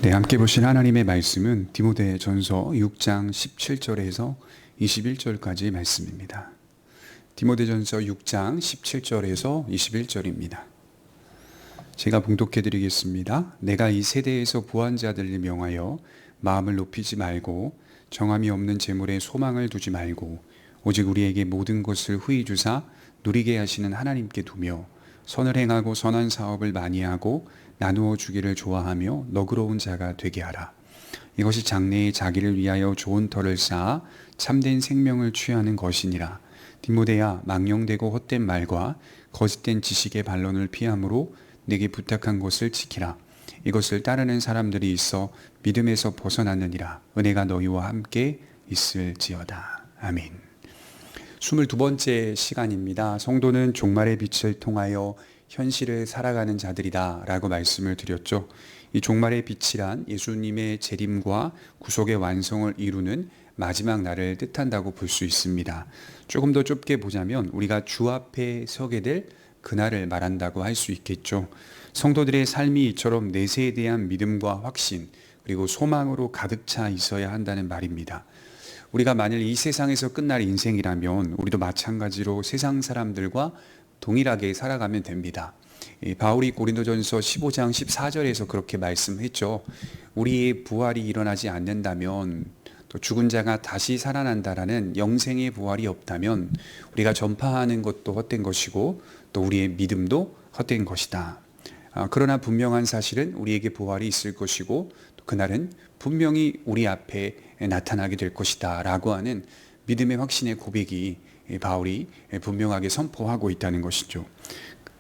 네, 함께 보신 하나님의 말씀은 디모데전서 6장 17절에서 21절까지의 말씀입니다. 디모데전서 6장 17절에서 21절입니다. 제가 봉독해 드리겠습니다. 내가 이 세대에서 부한 자들을 명하여 마음을 높이지 말고 정함이 없는 재물에 소망을 두지 말고 오직 우리에게 모든 것을 후히 주사 누리게 하시는 하나님께 두며 선을 행하고 선한 사업을 많이 하고 나누어 주기를 좋아하며 너그러운 자가 되게 하라. 이것이 장래에 자기를 위하여 좋은 터를 쌓아 참된 생명을 취하는 것이니라. 디모데야, 망령되고 헛된 말과 거짓된 지식의 반론을 피함으로 내게 부탁한 것을 지키라. 이것을 따르는 사람들이 있어 믿음에서 벗어났느니라. 은혜가 너희와 함께 있을지어다. 아멘. 22번째 시간입니다. 성도는 종말의 빛을 통하여 현실을 살아가는 자들이다 라고 말씀을 드렸죠. 이 종말의 빛이란 예수님의 재림과 구속의 완성을 이루는 마지막 날을 뜻한다고 볼 수 있습니다. 조금 더 좁게 보자면 우리가 주 앞에 서게 될 그날을 말한다고 할 수 있겠죠. 성도들의 삶이 이처럼 내세에 대한 믿음과 확신 그리고 소망으로 가득 차 있어야 한다는 말입니다. 우리가 만일 이 세상에서 끝날 인생이라면 우리도 마찬가지로 세상 사람들과 동일하게 살아가면 됩니다. 바울이 고린도전서 15장 14절에서 그렇게 말씀했죠. 우리의 부활이 일어나지 않는다면 또 죽은 자가 다시 살아난다라는 영생의 부활이 없다면 우리가 전파하는 것도 헛된 것이고 또 우리의 믿음도 헛된 것이다. 그러나 분명한 사실은 우리에게 부활이 있을 것이고 또 그날은 분명히 우리 앞에 나타나게 될 것이다 라고 하는 믿음의 확신의 고백이 바울이 분명하게 선포하고 있다는 것이죠.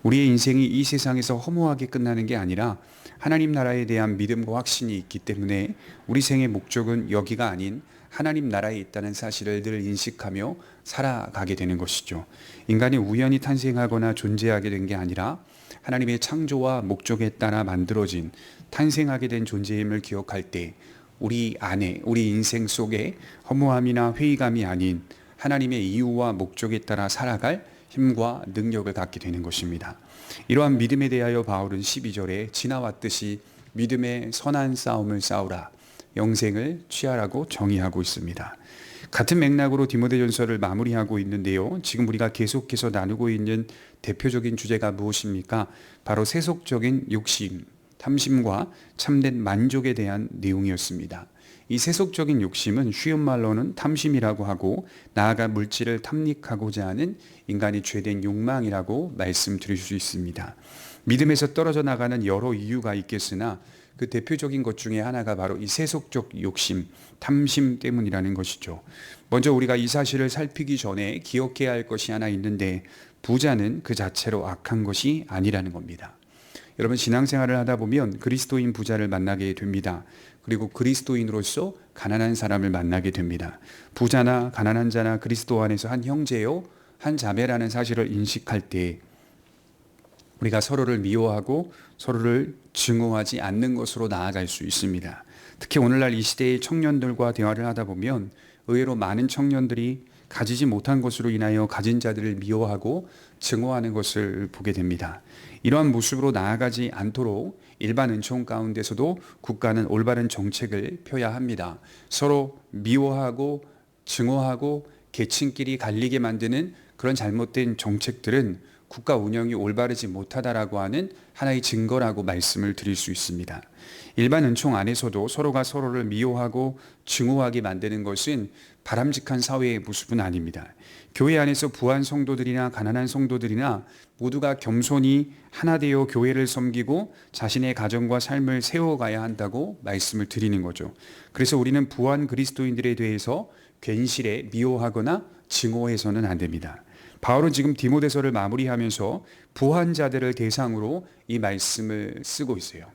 우리의 인생이 이 세상에서 허무하게 끝나는 게 아니라 하나님 나라에 대한 믿음과 확신이 있기 때문에 우리 생의 목적은 여기가 아닌 하나님 나라에 있다는 사실을 늘 인식하며 살아가게 되는 것이죠. 인간이 우연히 탄생하거나 존재하게 된 게 아니라 하나님의 창조와 목적에 따라 만들어진 탄생하게 된 존재임을 기억할 때 우리 안에 우리 인생 속에 허무함이나 회의감이 아닌 하나님의 이유와 목적에 따라 살아갈 힘과 능력을 갖게 되는 것입니다. 이러한 믿음에 대하여 바울은 12절에 지나왔듯이 믿음의 선한 싸움을 싸우라, 영생을 취하라고 정의하고 있습니다. 같은 맥락으로 디모데전서를 마무리하고 있는데요. 지금 우리가 계속해서 나누고 있는 대표적인 주제가 무엇입니까? 바로 세속적인 욕심, 탐심과 참된 만족에 대한 내용이었습니다. 이 세속적인 욕심은 쉬운 말로는 탐심이라고 하고 나아가 물질을 탐닉하고자 하는 인간의 죄된 욕망이라고 말씀드릴 수 있습니다. 믿음에서 떨어져 나가는 여러 이유가 있겠으나 그 대표적인 것 중에 하나가 바로 이 세속적 욕심, 탐심 때문이라는 것이죠. 먼저 우리가 이 사실을 살피기 전에 기억해야 할 것이 하나 있는데 부자는 그 자체로 악한 것이 아니라는 겁니다. 여러분 신앙생활을 하다 보면 그리스도인 부자를 만나게 됩니다. 그리고 그리스도인으로서 가난한 사람을 만나게 됩니다. 부자나 가난한 자나 그리스도 안에서 한 형제요 한 자매라는 사실을 인식할 때 우리가 서로를 미워하고 서로를 증오하지 않는 것으로 나아갈 수 있습니다. 특히 오늘날 이 시대의 청년들과 대화를 하다 보면 의외로 많은 청년들이 가지지 못한 것으로 인하여 가진 자들을 미워하고 증오하는 것을 보게 됩니다. 이러한 모습으로 나아가지 않도록 일반 은총 가운데서도 국가는 올바른 정책을 펴야 합니다. 서로 미워하고 증오하고 계층끼리 갈리게 만드는 그런 잘못된 정책들은 국가 운영이 올바르지 못하다라고 하는 하나의 증거라고 말씀을 드릴 수 있습니다. 일반 은총 안에서도 서로가 서로를 미워하고 증오하게 만드는 것은 바람직한 사회의 모습은 아닙니다. 교회 안에서 부한 성도들이나 가난한 성도들이나 모두가 겸손히 하나 되어 교회를 섬기고 자신의 가정과 삶을 세워가야 한다고 말씀을 드리는 거죠. 그래서 우리는 부한 그리스도인들에 대해서 괜시레 미워하거나 증오해서는 안 됩니다. 바울은 지금 디모데서를 마무리하면서 부한 자들을 대상으로 이 말씀을 쓰고 있어요.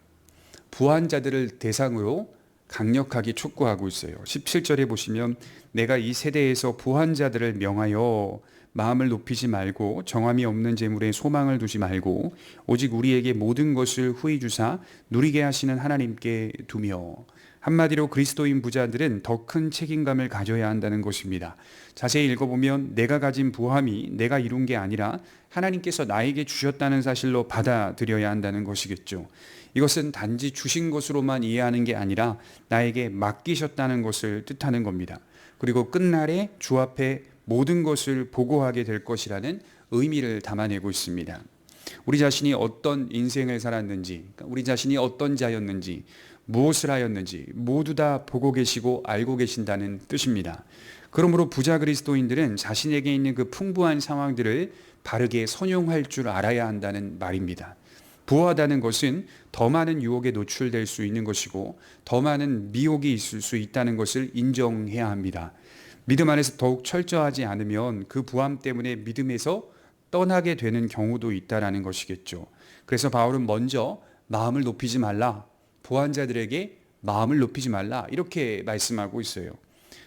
부한 자들을 대상으로 강력하게 촉구하고 있어요. 17절에 보시면 내가 이 세대에서 부한 자들을 명하여 마음을 높이지 말고 정함이 없는 재물에 소망을 두지 말고 오직 우리에게 모든 것을 후히 주사 누리게 하시는 하나님께 두며. 한마디로 그리스도인 부자들은 더 큰 책임감을 가져야 한다는 것입니다. 자세히 읽어보면 내가 가진 부함이 내가 이룬 게 아니라 하나님께서 나에게 주셨다는 사실로 받아들여야 한다는 것이겠죠. 이것은 단지 주신 것으로만 이해하는 게 아니라 나에게 맡기셨다는 것을 뜻하는 겁니다. 그리고 끝날에 주 앞에 모든 것을 보고하게 될 것이라는 의미를 담아내고 있습니다. 우리 자신이 어떤 인생을 살았는지, 우리 자신이 어떤 자였는지, 무엇을 하였는지 모두 다 보고 계시고 알고 계신다는 뜻입니다. 그러므로 부자 그리스도인들은 자신에게 있는 그 풍부한 상황들을 바르게 선용할 줄 알아야 한다는 말입니다. 부하다는 것은 더 많은 유혹에 노출될 수 있는 것이고 더 많은 미혹이 있을 수 있다는 것을 인정해야 합니다. 믿음 안에서 더욱 철저하지 않으면 그 부함 때문에 믿음에서 떠나게 되는 경우도 있다라는 것이겠죠. 그래서 바울은 먼저 마음을 높이지 말라, 부한 자들에게 마음을 높이지 말라 이렇게 말씀하고 있어요.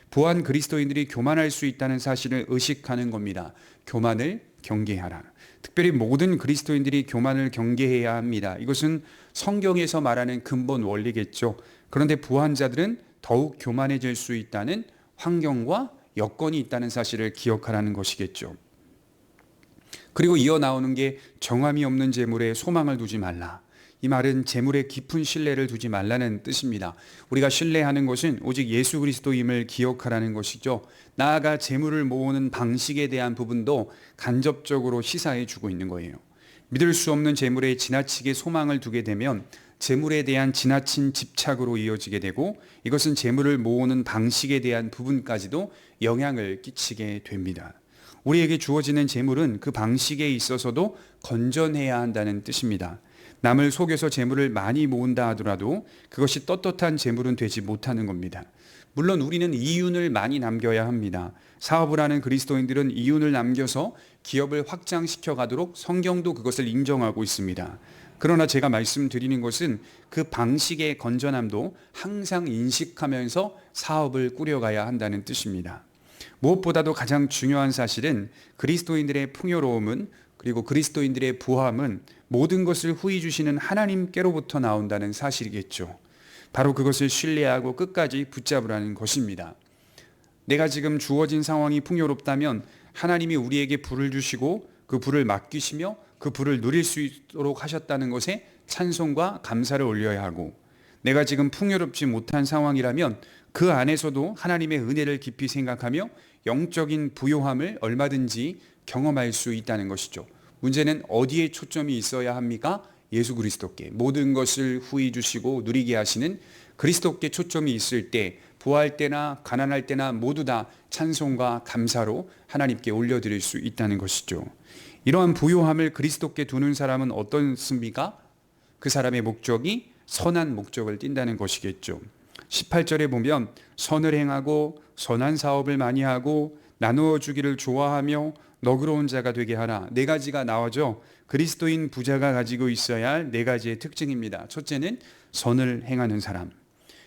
부한 그리스도인들이 교만할 수 있다는 사실을 의식하는 겁니다. 교만을 경계하라. 특별히 모든 그리스도인들이 교만을 경계해야 합니다. 이것은 성경에서 말하는 근본 원리겠죠. 그런데 부한 자들은 더욱 교만해질 수 있다는 환경과 여건이 있다는 사실을 기억하라는 것이겠죠. 그리고 이어 나오는 게 정함이 없는 재물에 소망을 두지 말라. 이 말은 재물에 깊은 신뢰를 두지 말라는 뜻입니다. 우리가 신뢰하는 것은 오직 예수 그리스도임을 기억하라는 것이죠. 나아가 재물을 모으는 방식에 대한 부분도 간접적으로 시사해 주고 있는 거예요. 믿을 수 없는 재물에 지나치게 소망을 두게 되면 재물에 대한 지나친 집착으로 이어지게 되고 이것은 재물을 모으는 방식에 대한 부분까지도 영향을 끼치게 됩니다. 우리에게 주어지는 재물은 그 방식에 있어서도 건전해야 한다는 뜻입니다. 남을 속여서 재물을 많이 모은다 하더라도 그것이 떳떳한 재물은 되지 못하는 겁니다. 물론 우리는 이윤을 많이 남겨야 합니다. 사업을 하는 그리스도인들은 이윤을 남겨서 기업을 확장시켜 가도록 성경도 그것을 인정하고 있습니다. 그러나 제가 말씀드리는 것은 그 방식의 건전함도 항상 인식하면서 사업을 꾸려가야 한다는 뜻입니다. 무엇보다도 가장 중요한 사실은 그리스도인들의 풍요로움은 그리고 그리스도인들의 부함은 모든 것을 후히 주시는 하나님께로부터 나온다는 사실이겠죠. 바로 그것을 신뢰하고 끝까지 붙잡으라는 것입니다. 내가 지금 주어진 상황이 풍요롭다면 하나님이 우리에게 불을 주시고 그 불을 맡기시며 그 불을 누릴 수 있도록 하셨다는 것에 찬송과 감사를 올려야 하고, 내가 지금 풍요롭지 못한 상황이라면 그 안에서도 하나님의 은혜를 깊이 생각하며 영적인 부요함을 얼마든지 경험할 수 있다는 것이죠. 문제는 어디에 초점이 있어야 합니까? 예수 그리스도께 모든 것을 후히 주시고 누리게 하시는 그리스도께 초점이 있을 때 부할 때나 가난할 때나 모두 다 찬송과 감사로 하나님께 올려드릴 수 있다는 것이죠. 이러한 부요함을 그리스도께 두는 사람은 어떻습니까? 그 사람의 목적이 선한 목적을 띈다는 것이겠죠. 18절에 보면 선을 행하고 선한 사업을 많이 하고 나누어 주기를 좋아하며 너그러운 자가 되게 하라. 네 가지가 나오죠. 그리스도인 부자가 가지고 있어야 할 네 가지의 특징입니다. 첫째는 선을 행하는 사람.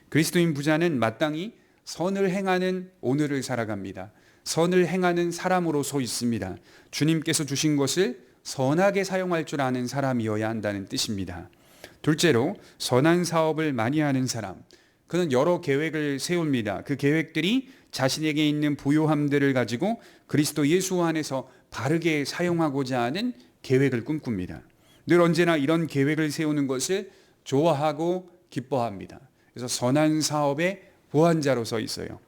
그리스도인 부자는 마땅히 선을 행하는 오늘을 살아갑니다. 선을 행하는 사람으로 서 있습니다. 주님께서 주신 것을 선하게 사용할 줄 아는 사람이어야 한다는 뜻입니다. 둘째로 선한 사업을 많이 하는 사람. 그는 여러 계획을 세웁니다. 그 계획들이 자신에게 있는 부요함들을 가지고 그리스도 예수 안에서 바르게 사용하고자 하는 계획을 꿈꿉니다. 늘 언제나 이런 계획을 세우는 것을 좋아하고 기뻐합니다. 그래서 선한 사업의 보완자로 서 있어요.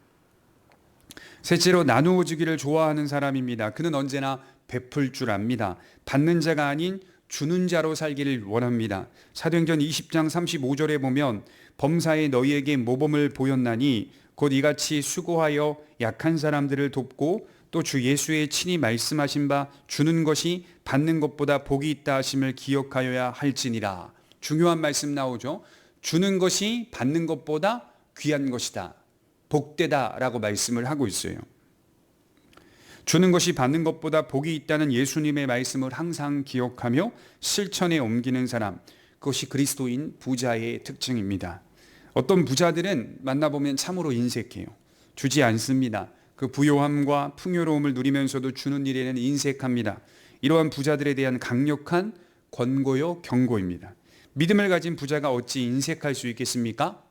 셋째로 나누어 주기를 좋아하는 사람입니다. 그는 언제나 베풀 줄 압니다. 받는 자가 아닌 주는 자로 살기를 원합니다. 사도행전 20장 35절에 보면 범사에 너희에게 모범을 보였나니 곧 이같이 수고하여 약한 사람들을 돕고 또 주 예수의 친히 말씀하신 바 주는 것이 받는 것보다 복이 있다 하심을 기억하여야 할지니라. 중요한 말씀 나오죠. 주는 것이 받는 것보다 귀한 것이다. 복되다라고 말씀을 하고 있어요. 주는 것이 받는 것보다 복이 있다는 예수님의 말씀을 항상 기억하며 실천에 옮기는 사람, 그것이 그리스도인 부자의 특징입니다. 어떤 부자들은 만나보면 참으로 인색해요. 주지 않습니다. 그 부요함과 풍요로움을 누리면서도 주는 일에는 인색합니다. 이러한 부자들에 대한 강력한 권고요, 경고입니다. 믿음을 가진 부자가 어찌 인색할 수 있겠습니까?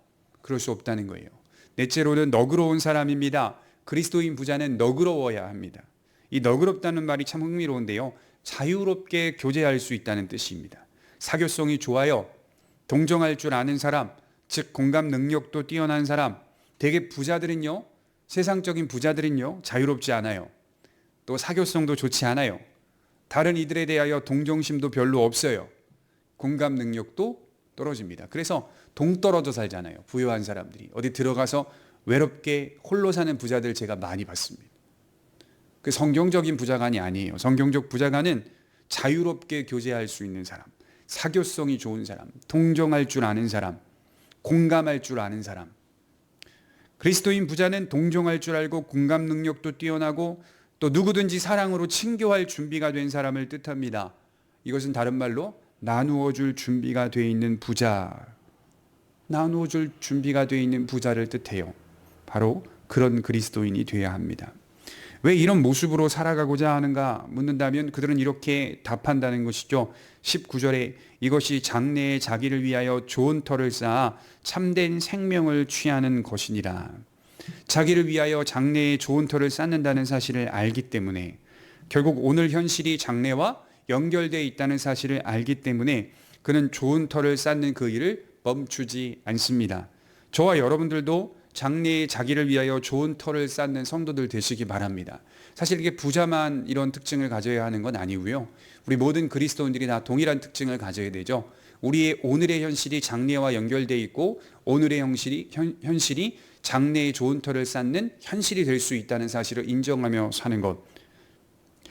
그럴 수 없다는 거예요. 넷째로는 너그러운 사람입니다. 그리스도인 부자는 너그러워야 합니다. 이 너그럽다는 말이 참 흥미로운데요. 자유롭게 교제할 수 있다는 뜻입니다. 사교성이 좋아요. 동정할 줄 아는 사람, 즉 공감 능력도 뛰어난 사람. 대개 부자들은요, 세상적인 부자들은요, 자유롭지 않아요. 또 사교성도 좋지 않아요. 다른 이들에 대하여 동정심도 별로 없어요. 공감 능력도 떨어집니다. 그래서 동떨어져 살잖아요. 부유한 사람들이. 어디 들어가서 외롭게 홀로 사는 부자들 제가 많이 봤습니다. 그 성경적인 부자간이 아니에요. 성경적 부자간은 자유롭게 교제할 수 있는 사람, 사교성이 좋은 사람, 동정할 줄 아는 사람, 공감할 줄 아는 사람. 그리스도인 부자는 동정할 줄 알고 공감 능력도 뛰어나고 또 누구든지 사랑으로 친교할 준비가 된 사람을 뜻합니다. 이것은 다른 말로 나누어 줄 준비가 되어 있는 부자, 나누어 줄 준비가 되어 있는 부자를 뜻해요. 바로 그런 그리스도인이 되어야 합니다. 왜 이런 모습으로 살아가고자 하는가 묻는다면 그들은 이렇게 답한다는 것이죠. 19절에 이것이 장래에 자기를 위하여 좋은 터를 쌓아 참된 생명을 취하는 것이니라. 자기를 위하여 장래에 좋은 터를 쌓는다는 사실을 알기 때문에, 결국 오늘 현실이 장래와 연결되어 있다는 사실을 알기 때문에 그는 좋은 터를 쌓는 그 일을 멈추지 않습니다. 저와 여러분들도 장래에 자기를 위하여 좋은 터를 쌓는 성도들 되시기 바랍니다. 사실 이게 부자만 이런 특징을 가져야 하는 건 아니고요. 우리 모든 그리스도인들이 다 동일한 특징을 가져야 되죠. 우리의 오늘의 현실이 장래와 연결되어 있고 오늘의 현실이 장래에 좋은 터를 쌓는 현실이 될 수 있다는 사실을 인정하며 사는 것.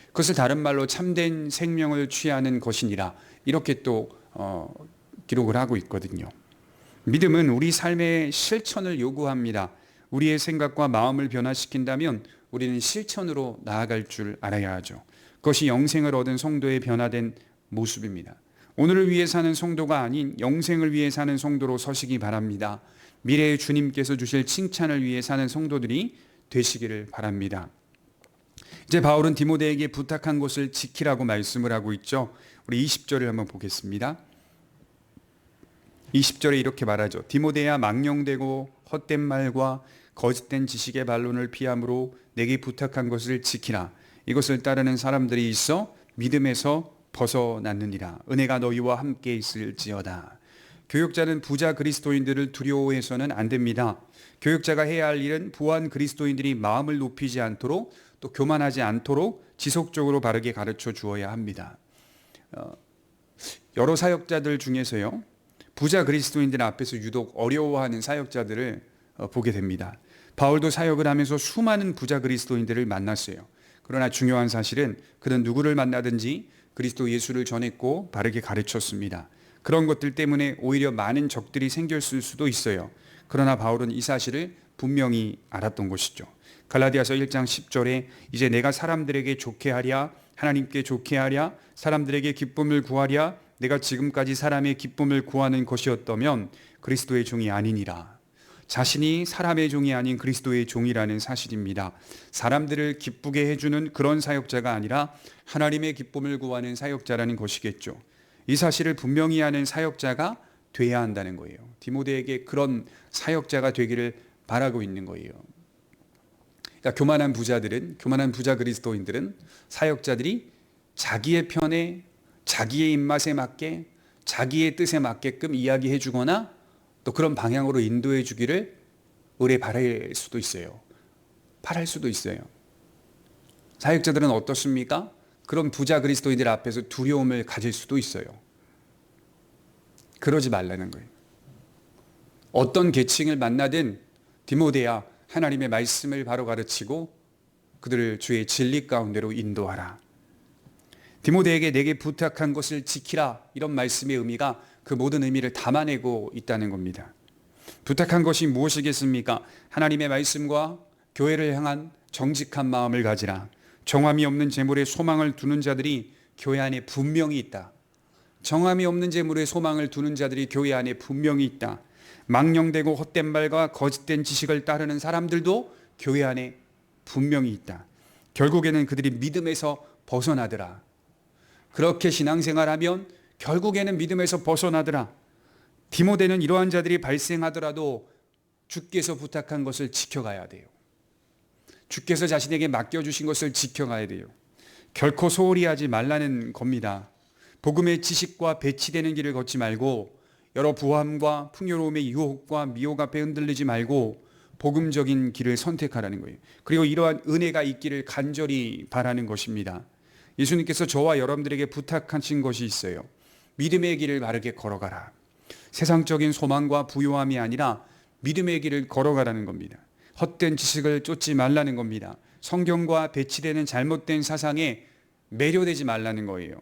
그것을 다른 말로 참된 생명을 취하는 것이니라, 이렇게 또 기록을 하고 있거든요. 믿음은 우리 삶의 실천을 요구합니다. 우리의 생각과 마음을 변화시킨다면 우리는 실천으로 나아갈 줄 알아야 하죠. 그것이 영생을 얻은 성도의 변화된 모습입니다. 오늘을 위해 사는 성도가 아닌 영생을 위해 사는 성도로 서시기 바랍니다. 미래의 주님께서 주실 칭찬을 위해 사는 성도들이 되시기를 바랍니다. 이제 바울은 디모데에게 부탁한 것을 지키라고 말씀을 하고 있죠. 우리 20절을 한번 보겠습니다. 20절에 이렇게 말하죠. 디모데야, 망령되고 헛된 말과 거짓된 지식의 반론을 피함으로 내게 부탁한 것을 지키라. 이것을 따르는 사람들이 있어 믿음에서 벗어났느니라. 은혜가 너희와 함께 있을지어다. 교역자는 부자 그리스도인들을 두려워해서는 안 됩니다. 교역자가 해야 할 일은 부한 그리스도인들이 마음을 높이지 않도록, 또 교만하지 않도록 지속적으로 바르게 가르쳐 주어야 합니다. 여러 사역자들 중에서요, 부자 그리스도인들 앞에서 유독 어려워하는 사역자들을 보게 됩니다. 바울도 사역을 하면서 수많은 부자 그리스도인들을 만났어요. 그러나 중요한 사실은 그는 누구를 만나든지 그리스도 예수를 전했고 바르게 가르쳤습니다. 그런 것들 때문에 오히려 많은 적들이 생겼을 수도 있어요. 그러나 바울은 이 사실을 분명히 알았던 것이죠. 갈라디아서 1장 10절에 이제 내가 사람들에게 좋게 하랴, 하나님께 좋게 하랴, 사람들에게 기쁨을 구하랴, 내가 지금까지 사람의 기쁨을 구하는 것이었다면 그리스도의 종이 아니니라. 자신이 사람의 종이 아닌 그리스도의 종이라는 사실입니다. 사람들을 기쁘게 해주는 그런 사역자가 아니라 하나님의 기쁨을 구하는 사역자라는 것이겠죠. 이 사실을 분명히 아는 사역자가 돼야 한다는 거예요. 디모데에게 그런 사역자가 되기를 바라고 있는 거예요. 그러니까 교만한 부자 그리스도인들은, 사역자들이 자기의 편에, 자기의 입맛에 맞게, 자기의 뜻에 맞게끔 이야기해 주거나 또 그런 방향으로 인도해 주기를 의뢰 바랄 수도 있어요. 바랄 수도 있어요. 사역자들은 어떻습니까? 그런 부자 그리스도인들 앞에서 두려움을 가질 수도 있어요. 그러지 말라는 거예요. 어떤 계층을 만나든 디모데야, 하나님의 말씀을 바로 가르치고 그들을 주의 진리 가운데로 인도하라. 디모데에게 내게 부탁한 것을 지키라, 이런 말씀의 의미가 그 모든 의미를 담아내고 있다는 겁니다. 부탁한 것이 무엇이겠습니까? 하나님의 말씀과 교회를 향한 정직한 마음을 가지라. 정함이 없는 재물에 소망을 두는 자들이 교회 안에 분명히 있다. 정함이 없는 재물에 소망을 두는 자들이 교회 안에 분명히 있다. 망령되고 헛된 말과 거짓된 지식을 따르는 사람들도 교회 안에 분명히 있다. 결국에는 그들이 믿음에서 벗어나더라. 그렇게 신앙생활하면 결국에는 믿음에서 벗어나더라. 디모데는 이러한 자들이 발생하더라도 주께서 부탁한 것을 지켜가야 돼요. 주께서 자신에게 맡겨주신 것을 지켜가야 돼요. 결코 소홀히 하지 말라는 겁니다. 복음의 지식과 배치되는 길을 걷지 말고 여러 부함과 풍요로움의 유혹과 미혹 앞에 흔들리지 말고 복음적인 길을 선택하라는 거예요. 그리고 이러한 은혜가 있기를 간절히 바라는 것입니다. 예수님께서 저와 여러분들에게 부탁하신 것이 있어요. 믿음의 길을 바르게 걸어가라. 세상적인 소망과 부요함이 아니라 믿음의 길을 걸어가라는 겁니다. 헛된 지식을 쫓지 말라는 겁니다. 성경과 배치되는 잘못된 사상에 매료되지 말라는 거예요.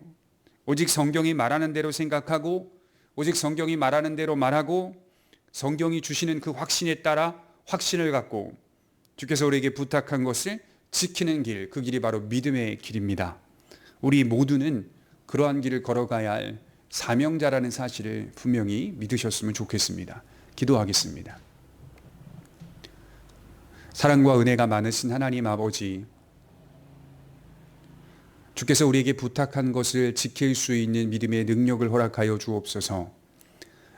오직 성경이 말하는 대로 생각하고 오직 성경이 말하는 대로 말하고 성경이 주시는 그 확신에 따라 확신을 갖고 주께서 우리에게 부탁한 것을 지키는 길, 그 길이 바로 믿음의 길입니다. 우리 모두는 그러한 길을 걸어가야 할 사명자라는 사실을 분명히 믿으셨으면 좋겠습니다. 기도하겠습니다. 사랑과 은혜가 많으신 하나님 아버지, 주께서 우리에게 부탁한 것을 지킬 수 있는 믿음의 능력을 허락하여 주옵소서.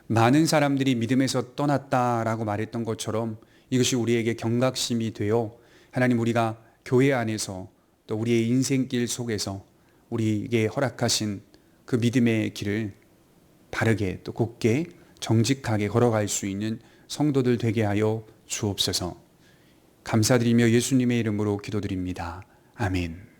많은 사람들이 믿음에서 떠났다라고 말했던 것처럼 이것이 우리에게 경각심이 되어 하나님, 우리가 교회 안에서 또 우리의 인생길 속에서 우리에게 허락하신 그 믿음의 길을 바르게 또 곧게 정직하게 걸어갈 수 있는 성도들 되게 하여 주옵소서. 감사드리며 예수님의 이름으로 기도드립니다. 아멘.